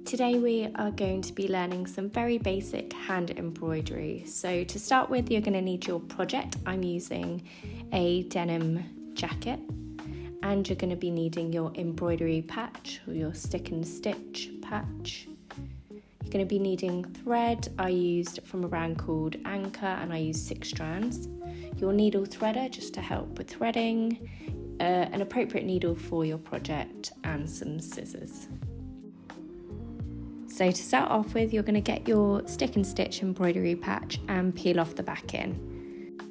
Today we are going to be learning some very basic hand embroidery. So to start with, you're going to need your project. I'm using a denim jacket, and you're going to be needing your embroidery patch or your stick and stitch patch. You're going to be needing thread. I used from a brand called Anchor, and I used 6 strands. Your needle threader just to help with threading, an appropriate needle for your project, and some scissors. So to start off with, you're going to get your stick and stitch embroidery patch and peel off the back end.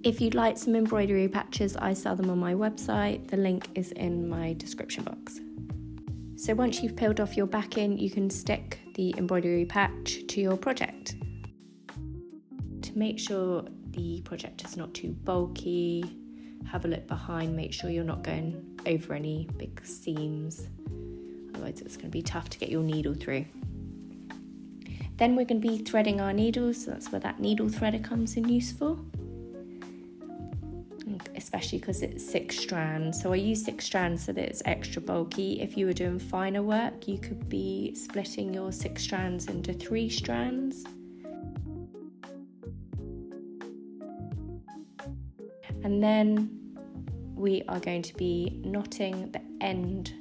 If you'd like some embroidery patches, I sell them on my website. The link is in my description box. So once you've peeled off your back end, you can stick the embroidery patch to your project. To make sure the project is not too bulky, have a look behind, make sure you're not going over any big seams. Otherwise it's going to be tough to get your needle through. Then we're going to be threading our needles, so that's where that needle threader comes in useful, especially because it's 6 strands. So I use 6 strands so that it's extra bulky. If you were doing finer work, you could be splitting your 6 strands into 3 strands. And then we are going to be knotting the end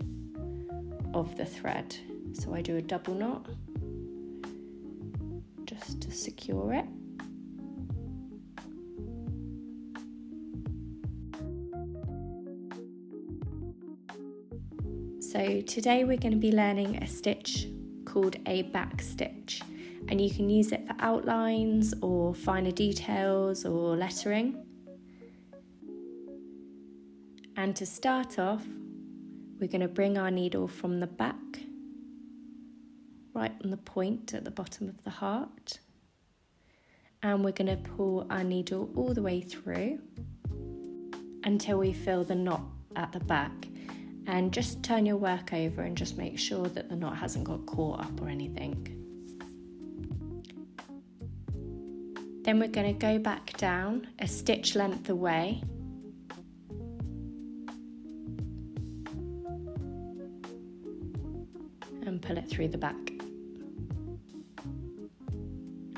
of the thread. So I do a double knot just to secure it. So today we're going to be learning a stitch called a back stitch, and you can use it for outlines or finer details or lettering. And to start off, we're going to bring our needle from the back, right on the point at the bottom of the heart, and we're going to pull our needle all the way through until we feel the knot at the back. And just turn your work over and just make sure that the knot hasn't got caught up or anything. Then we're going to go back down a stitch length away, and pull it through the back.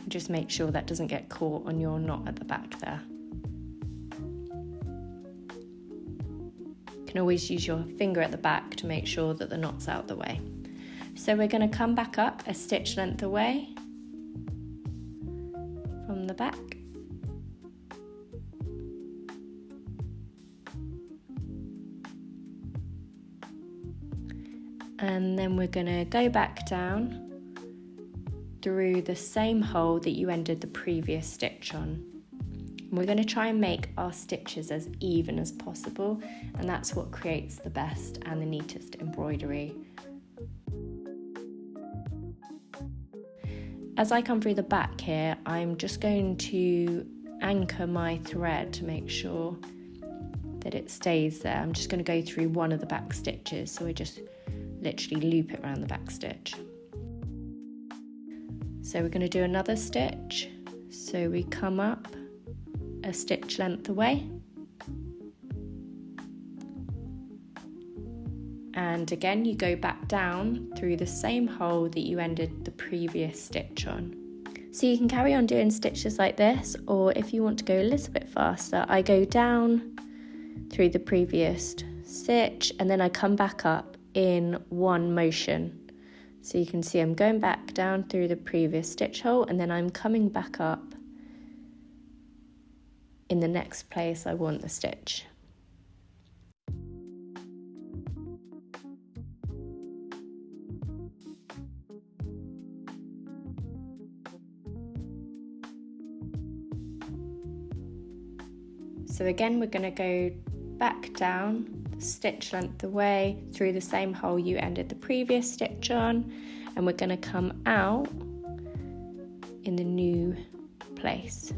Just make sure that doesn't get caught on your knot at the back there. You can always use your finger at the back to make sure that the knot's out the way. So we're going to come back up a stitch length away from the back. And then we're going to go back down through the same hole that you ended the previous stitch on. And we're going to try and make our stitches as even as possible, and that's what creates the best and the neatest embroidery. As I come through the back here, I'm just going to anchor my thread to make sure that it stays there. I'm just going to go through one of the back stitches, so I just literally loop it around the back stitch. So we're going to do another stitch. So we come up a stitch length away, and again you go back down through the same hole that you ended the previous stitch on. So you can carry on doing stitches like this, or if you want to go a little bit faster, I go down through the previous stitch and then I come back up in one motion. So you can see I'm going back down through the previous stitch hole, and then I'm coming back up in the next place I want the stitch. So again, we're going to go back down stitch length away through the same hole you ended the previous stitch on, and we're going to come out in the new place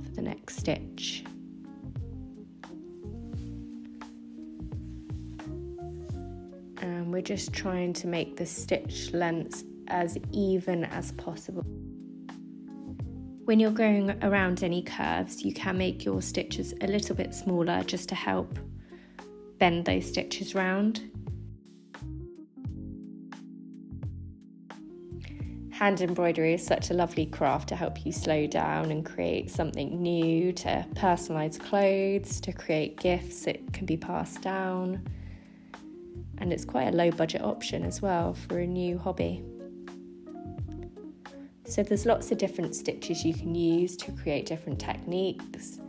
for the next stitch. And we're just trying to make the stitch lengths as even as possible. When you're going around any curves, you can make your stitches a little bit smaller just to help bend those stitches round. Hand embroidery is such a lovely craft to help you slow down and create something new, to personalise clothes, to create gifts that can be passed down. And it's quite a low budget option as well for a new hobby. So there's lots of different stitches you can use to create different techniques.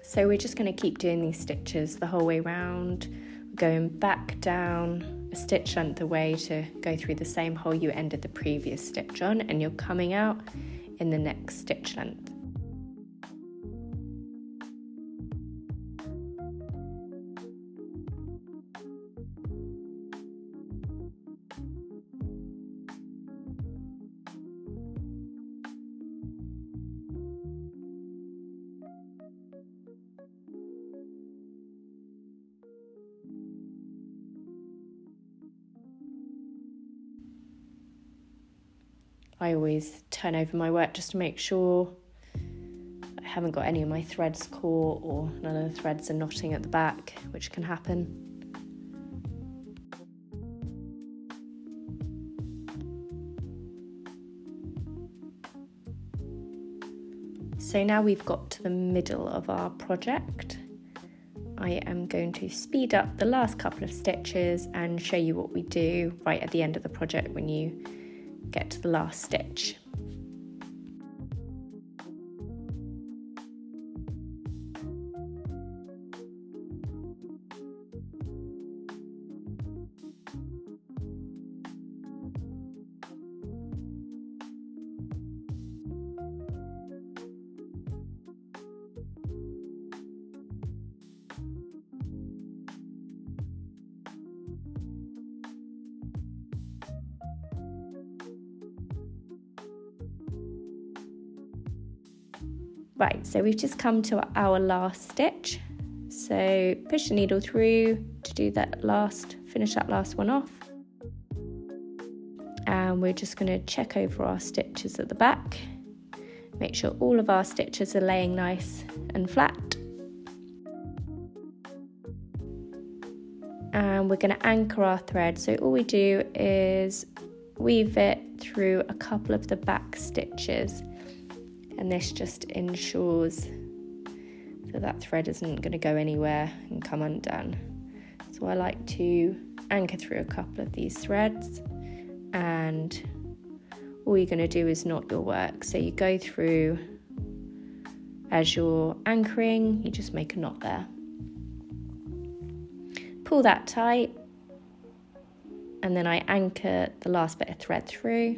So we're just going to keep doing these stitches the whole way round, going back down a stitch length away to go through the same hole you ended the previous stitch on, and you're coming out in the next stitch length. I always turn over my work just to make sure I haven't got any of my threads caught or none of the threads are knotting at the back, which can happen. So now we've got to the middle of our project. I am going to speed up the last couple of stitches and show you what we do right at the end of the project when you get to the last stitch. Right, so we've just come to our last stitch. So push the needle through to do that last, finish that last one off. And we're just going to check over our stitches at the back. Make sure all of our stitches are laying nice and flat. And we're going to anchor our thread. So all we do is weave it through a couple of the back stitches. And this just ensures that thread isn't going to go anywhere and come undone. So I like to anchor through a couple of these threads, and all you're going to do is knot your work. So you go through as you're anchoring, you just make a knot there. Pull that tight, and then I anchor the last bit of thread through,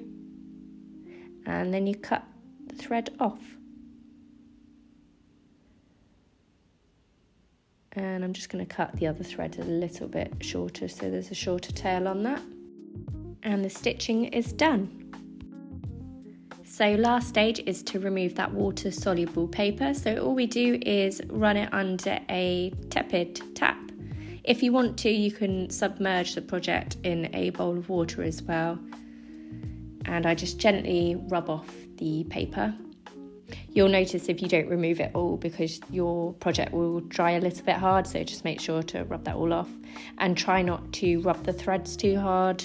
and then you cut the thread off. And I'm just going to cut the other thread a little bit shorter so there's a shorter tail on that. And the stitching is done. So last stage is to remove that water soluble paper. So all we do is run it under a tepid tap. If you want to, you can submerge the project in a bowl of water as well. And I just gently rub off the paper. You'll notice if you don't remove it all because your project will dry a little bit hard, so just make sure to rub that all off and try not to rub the threads too hard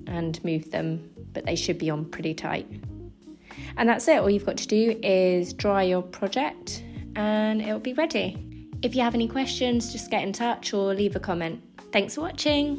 and move them, but they should be on pretty tight. And that's it. All you've got to do is dry your project and it'll be ready. If you have any questions, just get in touch or leave a comment. Thanks for watching.